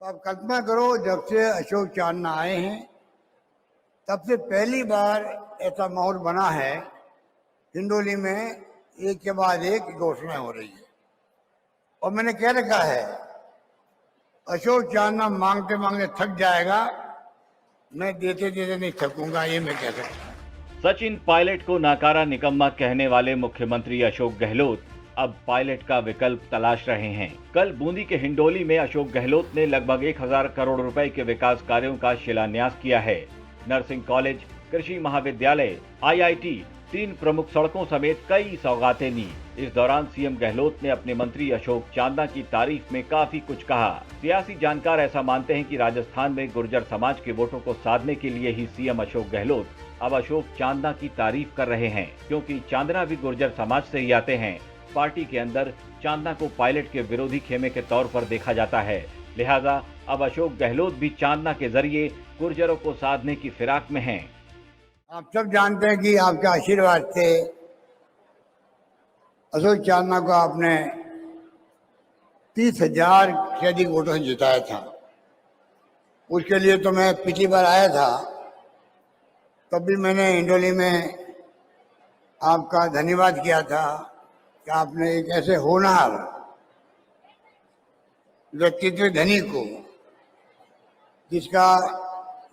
आप कल्पना करो, जब से अशोक चांदना आए हैं तब से पहली बार ऐसा माहौल बना है हिंडोली में, एक के बाद एक घोषणाएं हो रही है। और मैंने कह रखा है, अशोक चांदना मांगते मांगते थक जाएगा, मैं देते देते नहीं थकूंगा, ये मैं कह सकता हूँ। सचिन पायलट को नाकारा निकम्मा कहने वाले मुख्यमंत्री अशोक गहलोत अब पायलट का विकल्प तलाश रहे हैं। कल बूंदी के हिंडोली में अशोक गहलोत ने लगभग 1000 करोड़ रुपए के विकास कार्यों का शिलान्यास किया है। नर्सिंग कॉलेज, कृषि महाविद्यालय, IIT, 3 प्रमुख सड़कों समेत कई सौगातें दी। इस दौरान सीएम गहलोत ने अपने मंत्री अशोक चांदना की तारीफ में काफी कुछ कहा। सियासी जानकार ऐसा मानते हैं कि राजस्थान में गुर्जर समाज के वोटों को साधने के लिए ही सीएम अशोक गहलोत अब अशोक चांदना की तारीफ कर रहे हैं, क्योंकि चांदना भी गुर्जर समाज से ही आते हैं। पार्टी के अंदर चांदना को पायलट के विरोधी खेमे के तौर पर देखा जाता है, लिहाजा अब अशोक गहलोत भी चांदना के जरिए गुर्जरों को साधने की फिराक में हैं। आप सब जानते हैं कि आपके आशीर्वाद से अशोक चांदना को आपने 30,000 से अधिक वोटों से जिताया था। उसके लिए तो मैं पिछली बार आया था, तब भी मैंने हिंडोली में आपका धन्यवाद किया था कि आपने एक ऐसे होनहार व्यक्तित्व धनी को, जिसका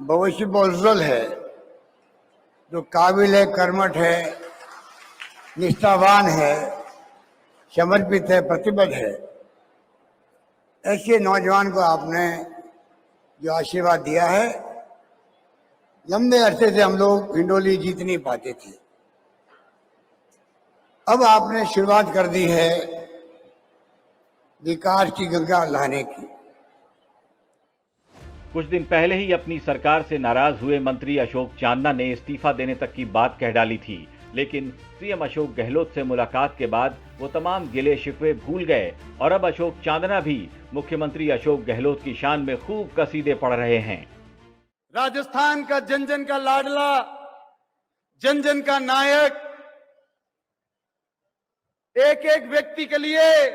भविष्य बहुत उज्जवल है, जो काबिल है, कर्मठ है, निष्ठावान है, समर्पित है, प्रतिबद्ध है, ऐसे नौजवान को आपने जो आशीर्वाद दिया है। लंबे अरसे से हम लोग हिंडोली जीत नहीं पाते थे, अब आपने शुरुआत कर दी है विकास की गंगा लाने की। कुछ दिन पहले ही अपनी सरकार से नाराज हुए मंत्री अशोक चांदना ने इस्तीफा देने तक की बात कह डाली थी, लेकिन सीएम अशोक गहलोत से मुलाकात के बाद वो तमाम गिले शिकवे भूल गए और अब अशोक चांदना भी मुख्यमंत्री अशोक गहलोत की शान में खूब कसीदे पढ़ रहे हैं। राजस्थान का जन जन का लाडला, जन जन का नायक, एक एक व्यक्ति के लिए,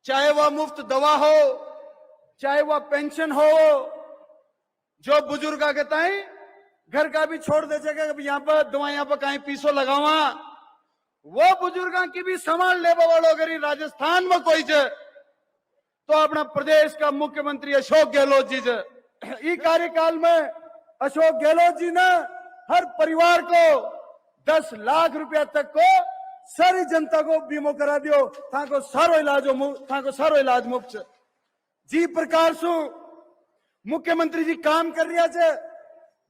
चाहे वह मुफ्त दवा हो, चाहे वह पेंशन हो, जो बुजुर्ग आ कहता है घर का भी छोड़ दे जगह यहाँ पर दवा, यहाँ पर कहीं पीसो लगावा, वो बुजुर्गों की भी संभाल ले वालों अगर राजस्थान में कोई है तो अपना प्रदेश का मुख्यमंत्री अशोक गहलोत जी है। इस कार्यकाल में अशोक गहलोत जी ने हर परिवार को 10 लाख रुपया तक को सारी जनता को बीमो करा दियो, ताको सारो इलाज मुफ्त जी प्रकार से मुख्यमंत्री जी काम कर रहा है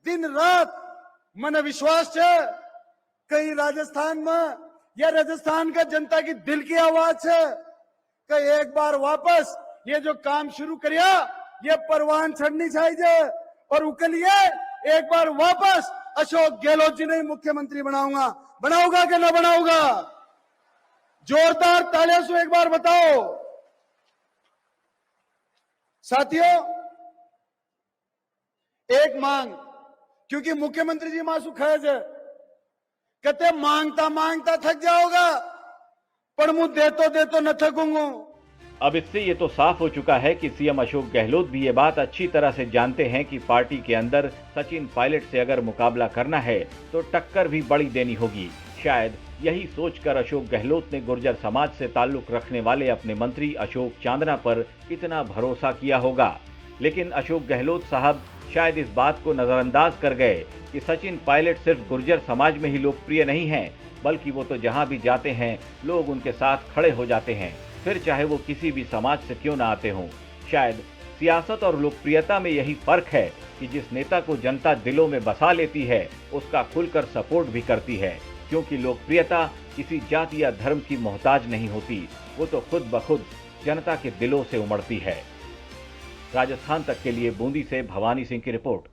दिन रात। मन विश्वास है कहीं राजस्थान में या राजस्थान का जनता की दिल की आवाज है कि एक बार वापस ये जो काम शुरू करिया ये परवान चढ़नी चाहिए और उसके लिए एक बार वापस अशोक गहलोत जी ने मुख्यमंत्री बनाऊंगा कि ना बनाऊंगा? जोरदार तालियों से एक बार बताओ साथियों। एक मांग, क्योंकि मुख्यमंत्री जी मासू खैज है, कहते मांगता मांगता थक जाओगा, पर मुझ दे तो न थकूंगा। अब इससे ये तो साफ हो चुका है कि सीएम अशोक गहलोत भी ये बात अच्छी तरह से जानते हैं कि पार्टी के अंदर सचिन पायलट से अगर मुकाबला करना है तो टक्कर भी बड़ी देनी होगी। शायद यही सोचकर अशोक गहलोत ने गुर्जर समाज से ताल्लुक रखने वाले अपने मंत्री अशोक चांदना पर इतना भरोसा किया होगा। लेकिन अशोक गहलोत साहब शायद इस बात को नजरअंदाज कर गए कि सचिन पायलट सिर्फ गुर्जर समाज में ही लोकप्रिय नहीं है, बल्कि वो तो जहां भी जाते हैं लोग उनके साथ खड़े हो जाते हैं, फिर चाहे वो किसी भी समाज से क्यों ना आते हों। शायद सियासत और लोकप्रियता में यही फर्क है कि जिस नेता को जनता दिलों में बसा लेती है उसका खुलकर सपोर्ट भी करती है, क्योंकि लोकप्रियता किसी जाति या धर्म की मोहताज नहीं होती, वो तो खुद ब खुद जनता के दिलों से उमड़ती है। राजस्थान तक के लिए बूंदी से भवानी सिंह की रिपोर्ट।